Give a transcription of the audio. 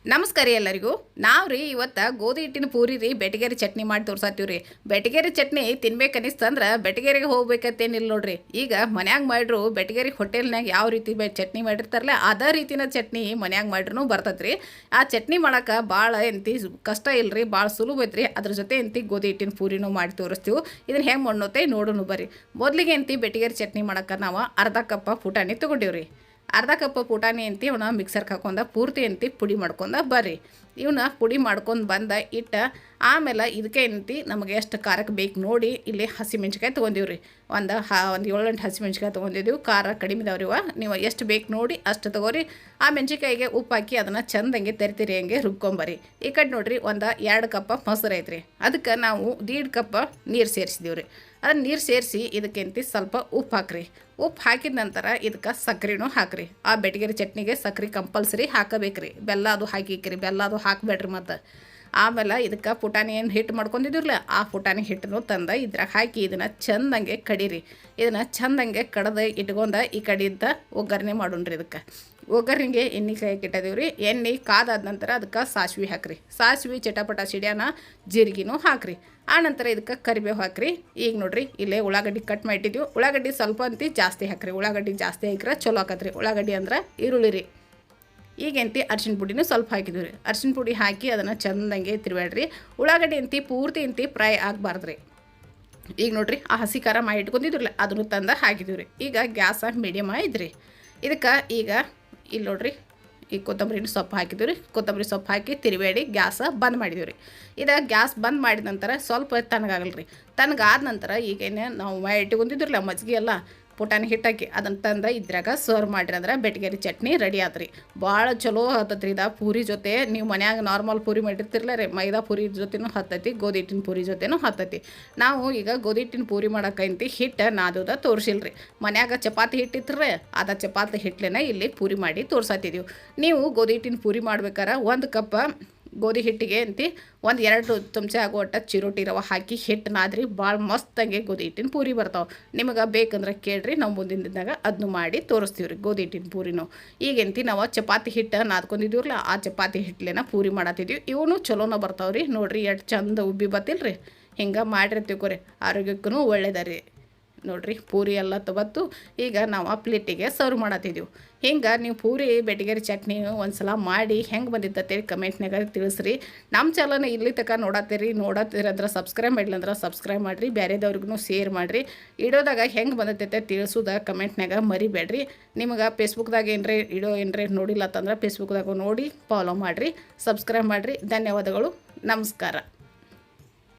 ನಮಸ್ಕಾರ ಎಲ್ಲರಿಗೂ. ನಾವು ರೀ ಇವತ್ತು ಗೋಧಿ ಹಿಟ್ಟಿನ ಪೂರಿ ರೀ ಬೆಟಗೇರಿ ಚಟ್ನಿ ಮಾಡಿ ತೋರ್ಸಾತೀವಿ ರೀ. ಬೆಟಗೇರಿ ಚಟ್ನಿ ತಿನ್ಬೇಕು ಅನಿಸ್ತಂದ್ರೆ ಬೆಟಗೇರಿಗೆ ಹೋಗ್ಬೇಕಂತೇನಿಲ್ಲ ನೋಡ್ರಿ. ಈಗ ಮನ್ಯಾಗ ಮಾಡ್ರು ಬೆಟಗೇರಿ ಹೋಟೆಲ್ನಾಗ ಯಾವ ರೀತಿ ಚಟ್ನಿ ಮಾಡಿರ್ತಾರಲ್ಲ ಅದೇ ರೀತಿನ ಚಟ್ನಿ ಮನ್ಯಾಗ ಮಾಡ್ರೂ ಬರ್ತೈತೆ ರೀ. ಆ ಚಟ್ನಿ ಮಾಡೋಕೆ ಭಾಳ ಎಂತಿ ಕಷ್ಟ ಇಲ್ಲರಿ, ಭಾಳ ಸುಲಭ ಐತ್ರಿ. ಅದ್ರ ಜೊತೆ ಎಂತಿ ಗೋಧಿ ಹಿಟ್ಟಿನ ಪೂರಿನೂ ಮಾಡಿ ತೋರಿಸ್ತೀವಿ. ಇದನ್ನು ಹೆಂಗೆ ಮಾಡೋತೆ ನೋಡೋಣ ಬರ್ರಿ. ಮೊದಲಿಗೆ ಎಂತಿ ಬೆಟಗೇರಿ ಚಟ್ನಿ ಮಾಡೋಕೆ ನಾವು ಅರ್ಧ ಕಪ್ ಪುಟಾಣಿ ತೊಗೊಂಡಿವ್ರಿ. ಅರ್ಧ ಕಪ್ ಪುಟಾಣಿ ಅಂತಿ ಇವನ್ನ ಮಿಕ್ಸರ್ಗೆ ಹಾಕೊಂಡ ಪೂರ್ತಿ ಅಂತಿ ಪುಡಿ ಮಾಡ್ಕೊಂಡ ಬರ್ರಿ. ಇವನ್ನ ಪುಡಿ ಮಾಡ್ಕೊಂಡು ಬಂದ ಇಟ್ಟ ಆಮೇಲೆ ಇದಕ್ಕೆ ಏನಂತಿ ನಮಗೆ ಎಷ್ಟು ಖಾರಕ್ಕೆ ಬೇಕು ನೋಡಿ ಇಲ್ಲಿ ಹಸಿಮೆಣ್ಸಿಕಾಯಿ ತೊಗೊಂಡಿವ್ರಿ. ಒಂದು 7-8 ಹಸಿಮೆಣ್ಸಿಕಾಯಿ ತೊಗೊಂಡಿದ್ದೀವಿ. ಖಾರ ಕಡಿಮೆ ಇದಾವ್ರಿವ, ನೀವು ಎಷ್ಟು ಬೇಕು ನೋಡಿ ಅಷ್ಟು ತೊಗೋರಿ. ಆ ಮೆಣ್ಸಿಕಾಯಿಗೆ ಉಪ್ಪು ಹಾಕಿ ಅದನ್ನು ಚಂದಂಗೆ ತೆರಿತಿರಿ ಹಂಗೆ ರುಬ್ಕೊಂಬರಿ. ಈ ಕಡೆ ನೋಡಿರಿ ಒಂದು 2 ಕಪ್ ಮೊಸರು ಐತ್ರಿ. ಅದಕ್ಕೆ ನಾವು 1.5 ಕಪ್ ನೀರು ಸೇರಿಸಿದೀವಿ ರೀ. ಅದನ್ನು ನೀರು ಸೇರಿಸಿ ಇದಕ್ಕೆಂತಿ ಸ್ವಲ್ಪ ಉಪ್ಪು ಹಾಕ್ರಿ. ಉಪ್ಪು ಹಾಕಿದ ನಂತರ ಇದಕ್ಕೆ ಸಕ್ಕರೆನೂ ಹಾಕ್ರಿ. ಆ ಬೆಟಗೇರಿ ಚಟ್ನಿಗೆ ಸಕ್ಕರೆ ಕಂಪಲ್ಸರಿ ಹಾಕಬೇಕ್ರಿ. ಬೆಲ್ಲ ಅದು ಹಾಕಿಕ್ರಿ, ಬೆಲ್ಲ ಅದು ಹಾಕಬೇಡ್ರಿ. ಮತ್ತು ಆಮೇಲೆ ಇದಕ್ಕೆ ಪುಟಾಣಿ ಏನು ಹಿಟ್ಟು ಮಾಡ್ಕೊಂಡಿದ್ದಿರಲ್ಲ ಆ ಪುಟಾಣಿ ಹಿಟ್ಟನ್ನು ತಂದು ಇದ್ರಾಗ ಹಾಕಿ ಇದನ್ನು ಚಂದಂಗೆ ಕಡೀರಿ. ಇದನ್ನು ಚಂದಂಗೆ ಕಡ್ದು ಇಟ್ಕೊಂಡು ಈ ಕಡೆಯಿಂದ ಒಗ್ಗರಣೆ ಮಾಡೋಣ್ರಿ. ಇದಕ್ಕೆ ಒಗ್ಗರಣೆಗೆ ಎಣ್ಣೆ ಕಾಯಕ್ಕೆ ಇಟ್ಟಿದ್ದೀವಿ ರೀ. ಎಣ್ಣೆ ಕಾದಾದ ನಂತರ ಅದಕ್ಕೆ ಸಾಸಿವೆ ಹಾಕ್ರಿ. ಸಾಸಿವೆ ಚಟಪಟ ಸಿಡಿಯಾನ ಜೀರಿಗೆನೂ ಹಾಕ್ರಿ. ಆನಂತರ ಇದಕ್ಕೆ ಕರಿಬೇವು ಹಾಕ್ರಿ. ಈಗ ನೋಡಿರಿ ಇಲ್ಲೇ ಉಳ್ಳಾಗಡ್ಡಿ ಕಟ್ ಮಾಡಿಟ್ಟಿದ್ದೀವಿ. ಉಳ್ಳಾಗಡ್ಡಿ ಸ್ವಲ್ಪ ಅಂತಿ ಜಾಸ್ತಿ ಹಾಕ್ರಿ. ಉಳ್ಳಾಗಡ್ಡಿ ಜಾಸ್ತಿ ಹಾಕ್ರೆ ಚಲೋ ಆಕತ್ರಿ. ಉಳ್ಳಾಗಡ್ಡಿ ಅಂದ್ರೆ ಈರುಳ್ಳಿ ರೀ. ಈಗಂತಿ ಅರ್ಶಿಣ ಪುಡಿನೂ ಸ್ವಲ್ಪ ಹಾಕಿದ್ವಿ ರೀ. ಅರ್ಶಿಣ ಪುಡಿ ಹಾಕಿ ಅದನ್ನು ಚಂದಂಗೆ ತಿರುವಾಡ್ರಿ. ಉಳ್ಳಾಗಡ್ಡಿ ಅಂತಿ ಪೂರ್ತಿ ಅಂತಿ ಫ್ರೈ ಆಗಬಾರ್ದು ರೀ. ಈಗ ನೋಡಿರಿ ಆ ಹಸಿ ಖಾರ ಮಾಡಿ ಇಟ್ಕೊಂಡಿದ್ರಲ್ಲ ಅದನ್ನು ತಂದು ಹಾಕಿದ್ದೀವಿ ರೀ. ಈಗ ಗ್ಯಾಸ ಮೀಡಿಯಮ್ ಇದ್ರಿ. ಇದಕ್ಕೆ ಈಗ ಇಲ್ಲಿ ನೋಡಿರಿ ಈ ಕೊತ್ತಂಬರಿನ ಸೊಪ್ಪು ಹಾಕಿದ್ದೀವಿ ರೀ. ಕೊತ್ತಂಬರಿ ಸೊಪ್ಪು ಹಾಕಿ ತಿರುವೇಡಿ ಗ್ಯಾಸ ಬಂದ್ ಮಾಡಿದ್ದೀವಿ ರೀ. ಇದು ಗ್ಯಾಸ್ ಬಂದ್ ಮಾಡಿದ ನಂತರ ಸ್ವಲ್ಪ ತಣ್ಣಗಾಗಲ್ಲ ರೀ. ತಣ್ಣಗಾದ ನಂತರ ಈಗೇನೆ ನಾವು ಇಟ್ಕೊಂಡಿದ್ರಲ್ಲ ಮಜ್ಜಿಗೆ ಎಲ್ಲ ಪುಟಾಣಿ ಹಿಟ್ಟಾಕಿ ಅದನ್ನು ತಂದು ಇದ್ರಾಗ ಸರ್ವ್ ಮಾಡಿರಿ ಅಂದ್ರೆ ಬೆಟಗೇರಿ ಚಟ್ನಿ ರೆಡಿ ಆತ್ರಿ. ಭಾಳ ಚಲೋ ಹತ್ತತ್ರಿ. ಇದು ಪೂರಿ ಜೊತೆ ನೀವು ಮನ್ಯಾಗ ನಾರ್ಮಲ್ ಪೂರಿ ಮಾಡಿರ್ತಿರ್ಲ ರೀ, ಮೈದಾ ಪೂರಿ ಜೊತೆನೂ ಹತ್ತೈತಿ, ಗೋಧಿ ಹಿಟ್ಟಿನ ಪೂರಿ ಜೊತೆನೂ ಹತ್ತೈತಿ. ನಾವು ಈಗ ಗೋಧಿ ಹಿಟ್ಟಿನ ಪೂರಿ ಮಾಡೋಕ್ಕಂತಿ ಹಿಟ್ಟು ನಾದೋದ ತೋರಿಸಿಲ್ರಿ. ಮನ್ಯಾಗ ಚಪಾತಿ ಹಿಟ್ಟಿರ್ರಿ, ಅದ ಚಪಾತಿ ಹಿಟ್ಲೇನ ಇಲ್ಲಿ ಪೂರಿ ಮಾಡಿ ತೋರ್ಸಾತಿದ್ದೀವಿ. ನೀವು ಗೋಧಿ ಹಿಟ್ಟಿನ ಪೂರಿ ಮಾಡ್ಬೇಕಾರೆ 1 ಕಪ್ ಗೋಧಿ ಹಿಟ್ಟಿಗೆ ಅಂತಿ 1-2 ಚಮಚ ಆಗುವಟ್ಟ ಚಿರೋಟಿ ರವೆ ಹಾಕಿ ಹಿಟ್ಟು ನಾದ್ರಿ. ಭಾಳ ಮಸ್ತಂಗೆ ಗೋಧಿ ಹಿಟ್ಟಿನ ಪೂರಿ ಬರ್ತಾವೆ. ನಿಮಗೆ ಬೇಕಂದ್ರೆ ಕೇಳ್ರಿ, ನಾವು ಮುಂದಿನ ದಿನದಾಗ ಅದನ್ನು ಮಾಡಿ ತೋರಿಸ್ತೀವಿ ರೀ ಗೋಧಿ ಹಿಟ್ಟಿನ ಪೂರಿನೂ. ಈಗಂತಿ ನಾವು ಚಪಾತಿ ಹಿಟ್ಟು ನಾದ್ಕೊಂಡಿದ್ದೀವ್ರಲ್ಲ ಆ ಚಪಾತಿ ಹಿಟ್ಲೇನ ಪೂರಿ ಮಾಡತ್ತಿದ್ದೀವಿ. ಇವನು ಚಲೋನ ಬರ್ತಾವೆ ರೀ. ನೋಡಿರಿ ಎಷ್ಟು ಚಂದ ಉಬ್ಬಿ ಬತ್ತಿಲ್ಲ ರೀ. ಹಿಂಗೆ ಮಾಡಿರ್ತೀವಿ ರೀ, ಆರೋಗ್ಯಕ್ಕೂ ಒಳ್ಳೇದ ರೀ. ನೋಡಿರಿ ಪೂರಿ ಎಲ್ಲ ತೊಗೊತ್ತು. ಈಗ ನಾವು ಆ ಪ್ಲೇಟಿಗೆ ಸರ್ವ್ ಮಾಡತ್ತಿದ್ದೀವಿ. ಹಿಂಗೆ ನೀವು ಪೂರಿ ಬೆಟಗೇರಿ ಚಟ್ನಿ ಒಂದು ಸಲ ಮಾಡಿ ಹೆಂಗೆ ಬಂದಿತ್ತೇಳಿ ಕಮೆಂಟ್ನಾಗ ತಿಳಿಸ್ರಿ. ನಮ್ಮ ಚಾನಲ್ನ ಇಲ್ಲಿ ತನಕ ನೋಡತ್ತೀರಂದ್ರೆ ಸಬ್ಸ್ಕ್ರೈಬ್ ಮಾಡಿಲ್ಲಂದ್ರೆ ಸಬ್ಸ್ಕ್ರೈಬ್ ಮಾಡಿರಿ. ಬೇರೆದವ್ರಿಗೂ ಶೇರ್ ಮಾಡಿರಿ. ಇಡೋದಾಗ ಹೆಂಗೆ ಬಂದೈತೆ ತಿಳಿಸೋದ ಕಮೆಂಟ್ನಾಗ ಮರಿಬೇಡ್ರಿ. ನಿಮಗೆ ಫೇಸ್ಬುಕ್ದಾಗ ಏನರೇ ನೋಡಿಲ್ಲ ಅಂತಂದ್ರೆ ಫೇಸ್ಬುಕ್ದಾಗ ನೋಡಿ ಫಾಲೋ ಮಾಡಿರಿ, ಸಬ್ಸ್ಕ್ರೈಬ್ ಮಾಡಿರಿ. ಧನ್ಯವಾದಗಳು. ನಮಸ್ಕಾರ.